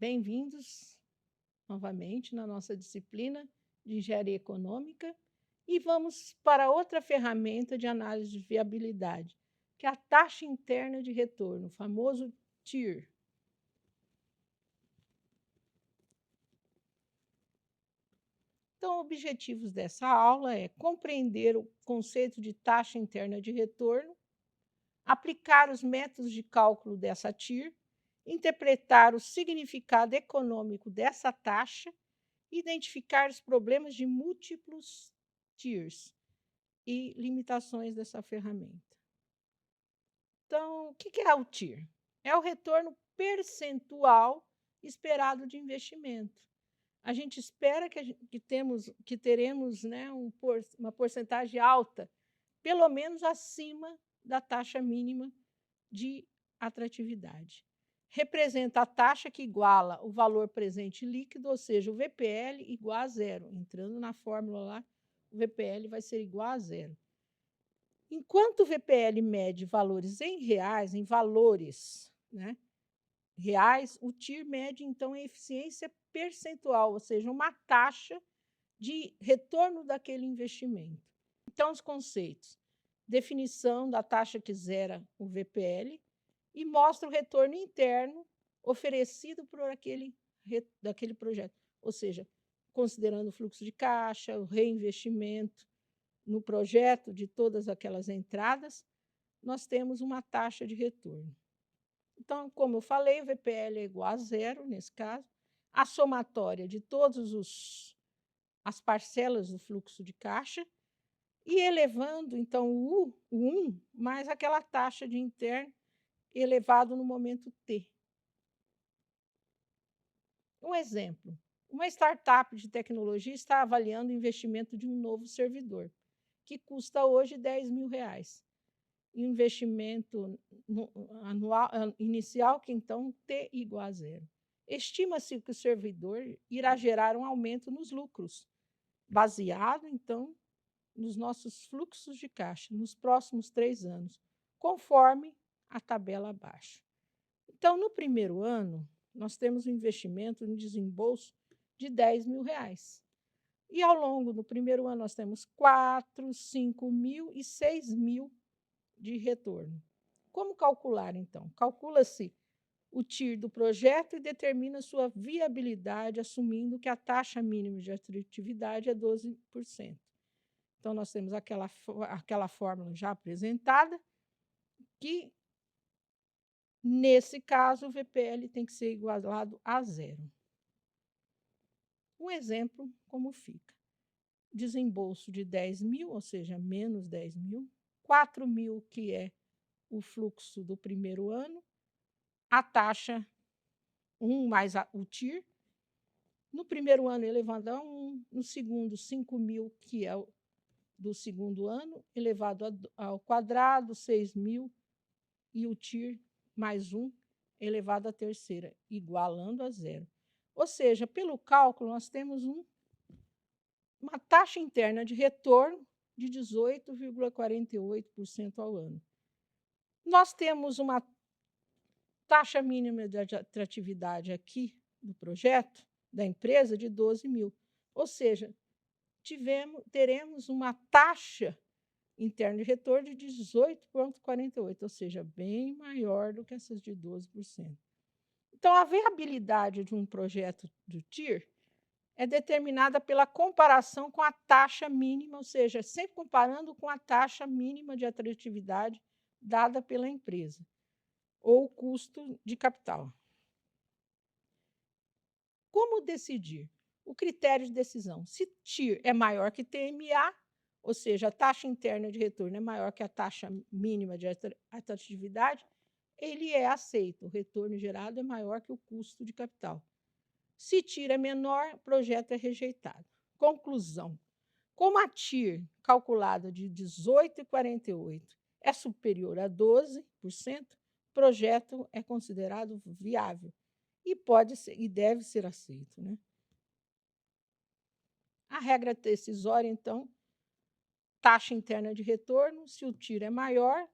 Bem-vindos novamente na nossa disciplina de Engenharia Econômica e vamos para outra ferramenta de análise de viabilidade, que é a taxa interna de retorno, o famoso TIR. Então, objetivos dessa aula é compreender o conceito de taxa interna de retorno, aplicar os métodos de cálculo dessa TIR, interpretar o significado econômico dessa taxa, identificar os problemas de múltiplos TIRs e limitações dessa ferramenta. Então, o que é o TIR? É o retorno percentual esperado de investimento. A gente espera que teremos, né, uma porcentagem alta, pelo menos acima da taxa mínima de atratividade. Representa a taxa que iguala o valor presente líquido, ou seja, o VPL igual a zero. Entrando na fórmula lá, o VPL vai ser igual a zero. Enquanto o VPL mede valores em reais, em valores, né, reais, o TIR mede, então, a eficiência percentual, ou seja, uma taxa de retorno daquele investimento. Então, os conceitos: definição da taxa que zera o VPL e mostra o retorno interno oferecido por daquele projeto, ou seja, considerando o fluxo de caixa, o reinvestimento no projeto de todas aquelas entradas, nós temos uma taxa de retorno. Então, como eu falei, o VPL é igual a zero, nesse caso, a somatória de todas as parcelas do fluxo de caixa, e elevando, então, o 1 mais aquela taxa de interno elevado no momento T. Um exemplo: uma startup de tecnologia está avaliando o investimento de um novo servidor, que custa hoje R$10.000. E o investimento anual, inicial, que então T igual a zero. Estima-se que o servidor irá gerar um aumento nos lucros, baseado, então, nos nossos fluxos de caixa nos próximos 3 anos, conforme a tabela abaixo. Então, no primeiro ano, nós temos um investimento em desembolso de R$10.000. E, ao longo do primeiro ano, nós temos 4, 5.000 e 6.000 de retorno. Como calcular, então? Calcula-se o TIR do projeto e determina sua viabilidade, assumindo que a taxa mínima de atratividade é 12%. Então, nós temos aquela fórmula já apresentada, que, nesse caso, o VPL tem que ser igualado a zero. Um exemplo, como fica: desembolso de 10.000, ou seja, menos 10.000, 4.000, que é o fluxo do primeiro ano, a taxa 1 mais o TIR, no primeiro ano elevado a 1, no segundo 5.000, que é o do segundo ano, elevado ao quadrado, 6.000, e o TIR mais 1 elevado à terceira, igualando a zero. Ou seja, pelo cálculo, nós temos uma taxa interna de retorno de 18,48% ao ano. Nós temos uma taxa mínima de atratividade aqui do projeto, da empresa, de 12.000. Ou seja, teremos uma taxa interna de retorno de 18,48%, ou seja, bem maior do que essas de 12%. Então, a viabilidade de um projeto do TIR é determinada pela comparação com a taxa mínima, ou seja, sempre comparando com a taxa mínima de atratividade dada pela empresa, ou o custo de capital. Como decidir? O critério de decisão: se TIR é maior que TMA, ou seja, a taxa interna de retorno é maior que a taxa mínima de atratividade, ele é aceito, o retorno gerado é maior que o custo de capital. Se TIR é menor, o projeto é rejeitado. Conclusão: como a TIR, calculada de 18,48, é superior a 12%, o projeto é considerado viável e pode ser, e deve ser aceito, né? A regra decisória, então: taxa interna de retorno, se o TIR é maior,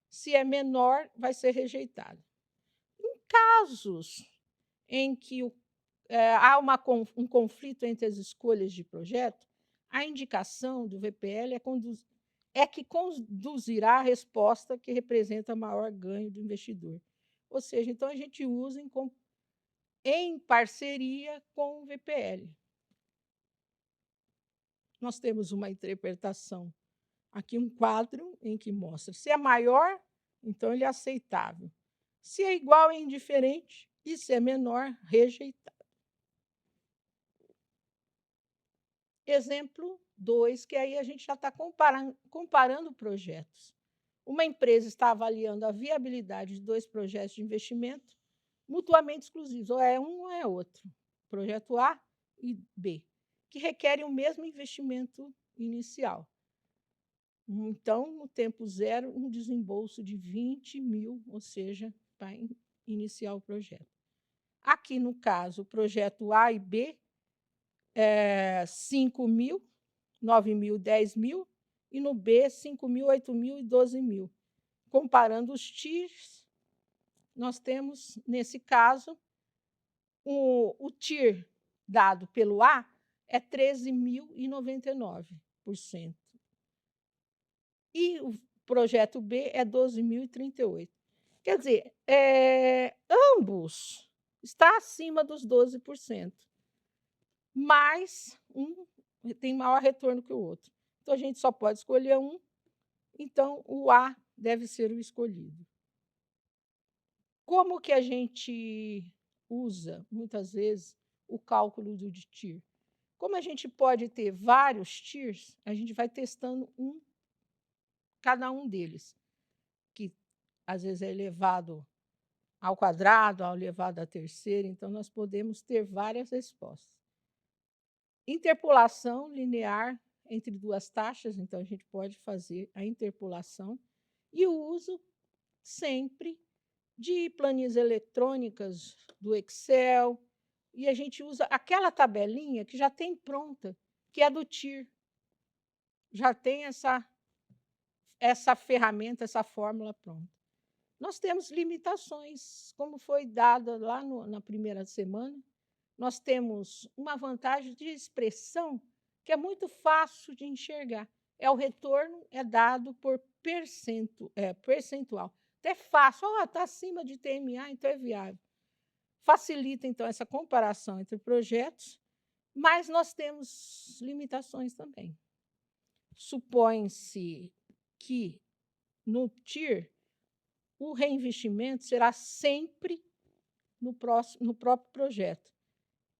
se é menor, vai ser rejeitado. Em casos em que há um conflito entre as escolhas de projeto, a indicação do VPL é que conduzirá a resposta que representa maior ganho do investidor. Ou seja, então a gente usa em parceria com o VPL. Nós temos uma interpretação, aqui um quadro em que mostra se é maior, então ele é aceitável. Se é igual, é indiferente, e se é menor, rejeitado. Exemplo 2, que aí a gente já está comparando projetos. Uma empresa está avaliando a viabilidade de 2 projetos de investimento mutuamente exclusivos, ou é um ou é outro, projeto A e B, que requerem o mesmo investimento inicial. Então, no tempo zero, um desembolso de 20 mil, ou seja, para iniciar o projeto. Aqui, no caso, o projeto A e B, 5 mil, 9 mil, 10 mil, e no B, 5 mil, 8 mil e 12 mil. Comparando os TIRs, nós temos, nesse caso, o TIR dado pelo A é 13.099%. E o projeto B é 12.038. Quer dizer, ambos está acima dos 12%, mas um tem maior retorno que o outro. Então, a gente só pode escolher um, então o A deve ser o escolhido. Como que a gente usa, muitas vezes, o cálculo do TIR? Como a gente pode ter vários TIRs, a gente vai testando cada um deles, que às vezes é elevado ao quadrado, ao elevado à terceira, então nós podemos ter várias respostas. Interpolação linear entre 2 taxas, então a gente pode fazer a interpolação, e o uso sempre de planilhas eletrônicas do Excel, e a gente usa aquela tabelinha que já tem pronta, que é do TIR. Já tem essa ferramenta, essa fórmula pronta. Nós temos limitações, como foi dada lá na primeira semana. Nós temos uma vantagem de expressão que é muito fácil de enxergar. O retorno é dado por percentual. Até fácil, está acima de TMA, então é viável. Facilita, então, essa comparação entre projetos, mas nós temos limitações também. Supõe-se que no TIR o reinvestimento será sempre no próprio projeto.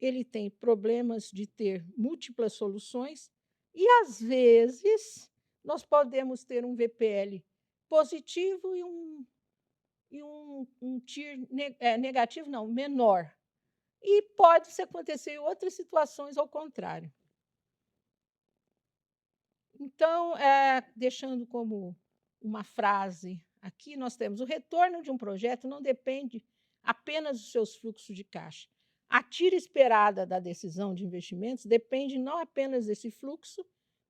Ele tem problemas de ter múltiplas soluções e, às vezes, nós podemos ter um VPL positivo e um TIR negativo, não, menor. E pode acontecer em outras situações ao contrário. Então, deixando como uma frase aqui, nós temos: o retorno de um projeto não depende apenas dos seus fluxos de caixa. A tira esperada da decisão de investimentos depende não apenas desse fluxo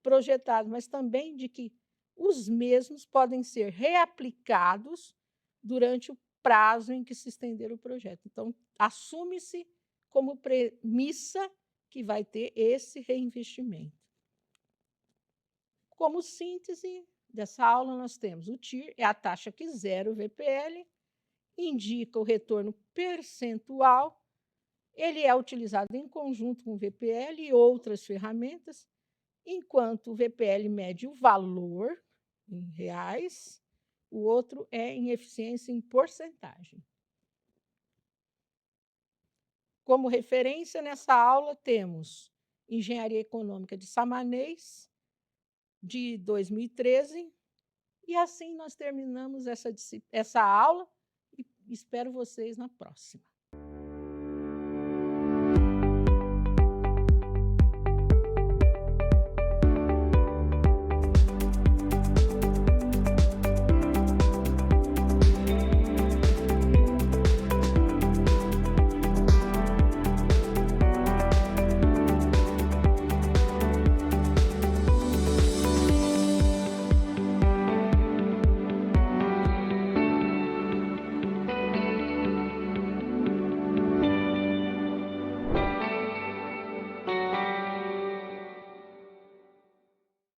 projetado, mas também de que os mesmos podem ser reaplicados durante o prazo em que se estender o projeto. Então, assume-se como premissa que vai ter esse reinvestimento. Como síntese dessa aula, nós temos o TIR, é a taxa que zera o VPL, indica o retorno percentual, ele é utilizado em conjunto com o VPL e outras ferramentas, enquanto o VPL mede o valor em reais, o outro é em eficiência em porcentagem. Como referência, nessa aula, temos Engenharia Econômica de Samanês, de 2013, e assim nós terminamos essa aula e espero vocês na próxima.